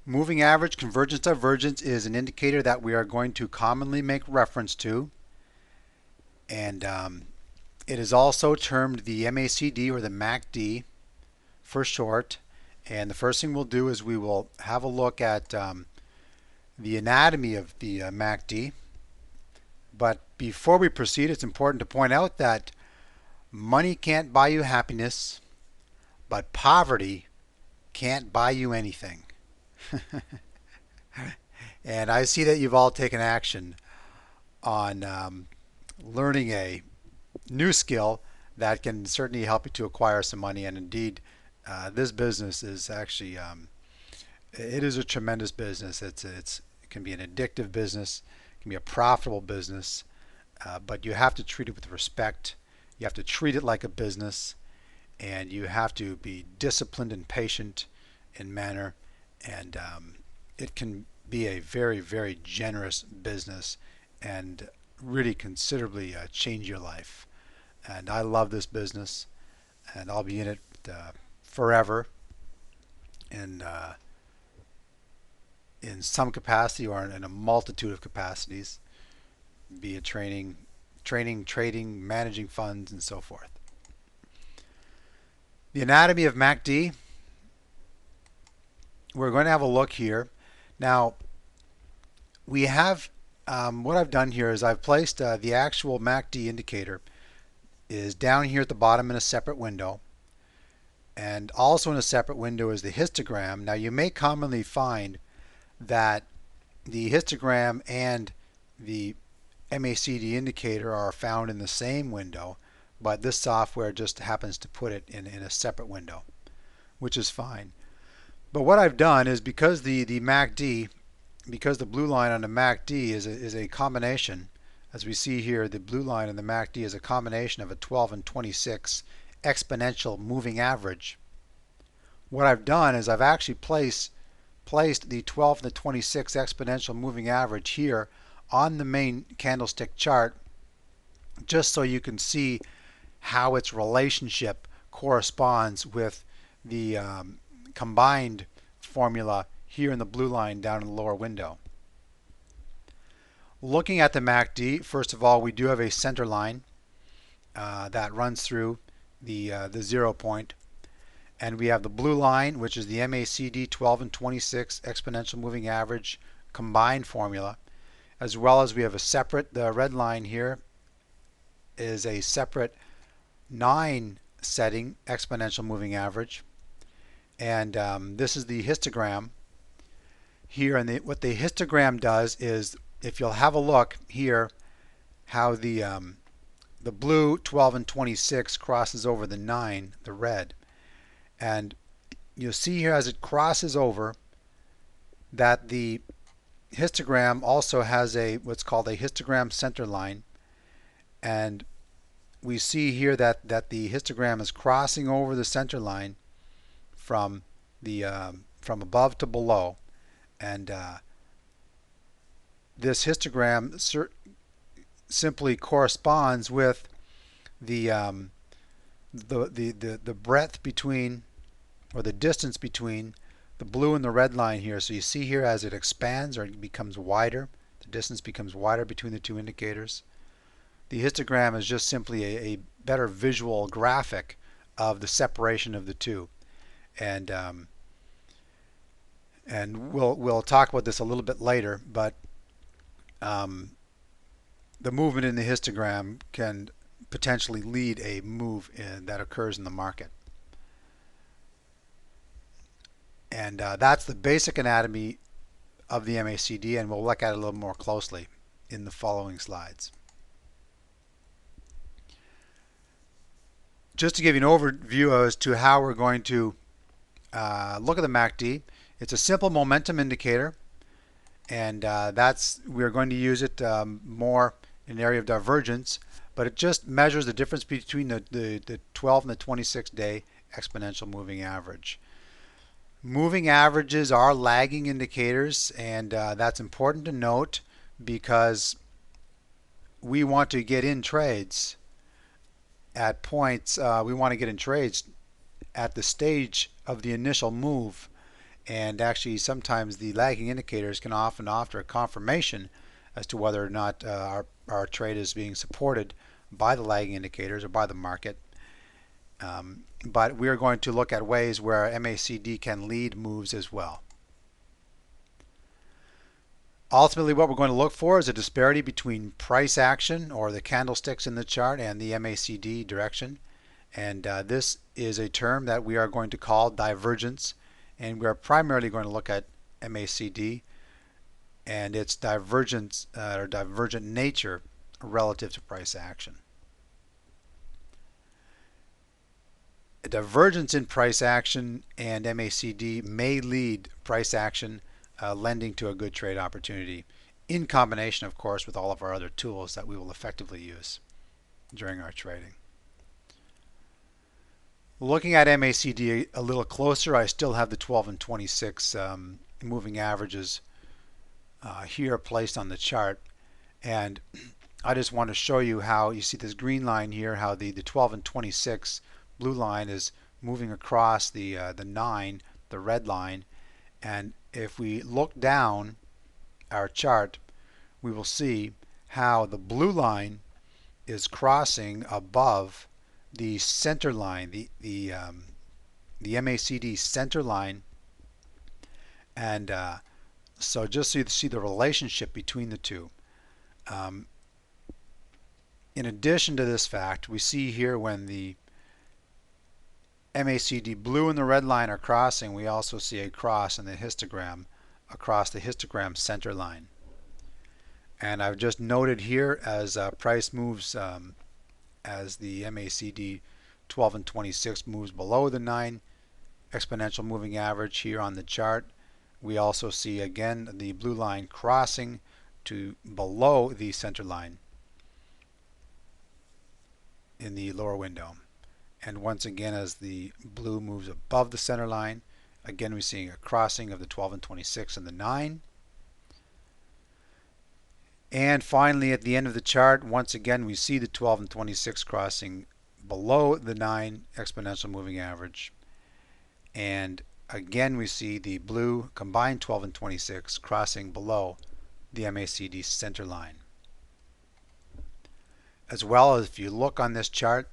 Moving average convergence divergence is an indicator that we are going to commonly make reference to, and it is also termed the MACD or the MACD for short. And the first thing we'll do is we will have a look at the anatomy of the MACD. But before we proceed, it's important to point out that money can't buy you happiness, but poverty can't buy you anything. And I see that you've all taken action on learning a new skill that can certainly help you to acquire some money. And indeed, this business is actually it is a tremendous business. It can be an addictive business, it can be a profitable business, but you have to treat it with respect. You have to treat it like a business, and you have to be disciplined and patient in manner. And it can be a very, very generous business and really considerably change your life. And I love this business, and I'll be in it forever in some capacity or in a multitude of capacities, be it training, trading, managing funds, and so forth. The anatomy of MACD, we're going to have a look here. Now, we have what I've done here is I've placed the actual MACD indicator is down here at the bottom in a separate window, and also in a separate window is the histogram. Now, you may commonly find that the histogram and the MACD indicator are found in the same window, but this software just happens to put it in a separate window, which is fine. But what I've done is because the MACD, because the blue line on the MACD is a combination, as we see here, the blue line on the MACD is a combination of a 12 and 26 exponential moving average. What I've done is I've actually placed the 12 and the 26 exponential moving average here on the main candlestick chart, just so you can see how its relationship corresponds with the combined formula here in the blue line down in the lower window. Looking at the MACD, first of all, we do have a center line that runs through the 0 point. And we have the blue line, which is the MACD 12 and 26 exponential moving average combined formula, as well as we have a separate, the red line here is a separate 9 setting exponential moving average. And this is the histogram here. And what the histogram does is, if you'll have a look here, how the blue 12 and 26 crosses over the 9, the red. And you'll see here as it crosses over that the histogram also has what's called a histogram center line. And we see here that the histogram is crossing over the center line from above to below. And this histogram simply corresponds with the breadth between, or the distance between, the blue and the red line here. So you see here as it expands or it becomes wider, the distance becomes wider between the two indicators. The histogram is just simply a better visual graphic of the separation of the two. And we'll talk about this a little bit later, but the movement in the histogram can potentially lead a move that occurs in the market. And that's the basic anatomy of the MACD, and we'll look at it a little more closely in the following slides. Just to give you an overview as to how we're going to look at the MACD, it's a simple momentum indicator, and we're going to use it more in the area of divergence, but it just measures the difference between the 12 and the 26 day exponential moving average. Moving averages are lagging indicators, and that's important to note because we want to get in trades at points, we want to get in trades at the stage of the initial move, And actually sometimes the lagging indicators can often offer a confirmation as to whether or not our trade is being supported by the lagging indicators or by the market. But we are going to look at ways where MACD can lead moves as well. Ultimately, what we're going to look for is a disparity between price action, or the candlesticks in the chart, and the MACD direction. And this is a term that we are going to call divergence. And we are primarily going to look at MACD and its divergence or divergent nature relative to price action. A divergence in price action and MACD may lead price action lending to a good trade opportunity, in combination, of course, with all of our other tools that we will effectively use during our trading. Looking at MACD a little closer, I still have the 12 and 26 moving averages here placed on the chart, and I just want to show you how you see this green line here, how the 12 and 26 blue line is moving across the 9, the red line. And if we look down our chart, we will see how the blue line is crossing above the center line, the MACD center line. And so just so you see the relationship between the two. In addition to this fact, we see here when the MACD blue and the red line are crossing, we also see a cross in the histogram across the histogram center line. And I've just noted here as price moves, as the MACD 12 and 26 moves below the 9 exponential moving average here on the chart, we also see again the blue line crossing to below the center line in the lower window. And once again, as the blue moves above the center line, again we're seeing a crossing of the 12 and 26 and the 9. And finally, at the end of the chart, once again we see the 12 and 26 crossing below the 9 exponential moving average. And again we see the blue combined 12 and 26 crossing below the MACD center line. As well, as if you look on this chart,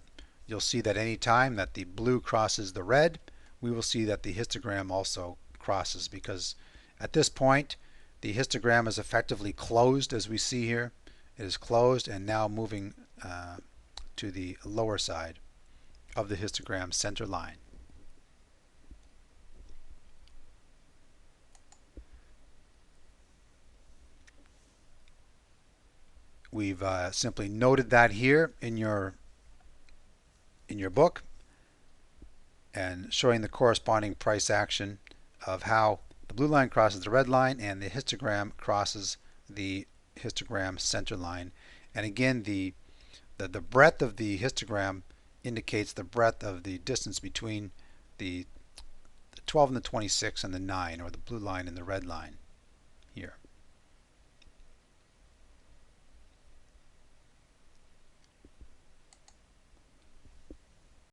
you'll see that any time that the blue crosses the red, we will see that the histogram also crosses, because at this point the histogram is effectively closed, as we see here. It is closed and now moving to the lower side of the histogram center line. We've simply noted that here in your book, and showing the corresponding price action of how the blue line crosses the red line and the histogram crosses the histogram center line. And again, the breadth of the histogram indicates the breadth of the distance between the 12 and the 26 and the 9, or the blue line and the red line.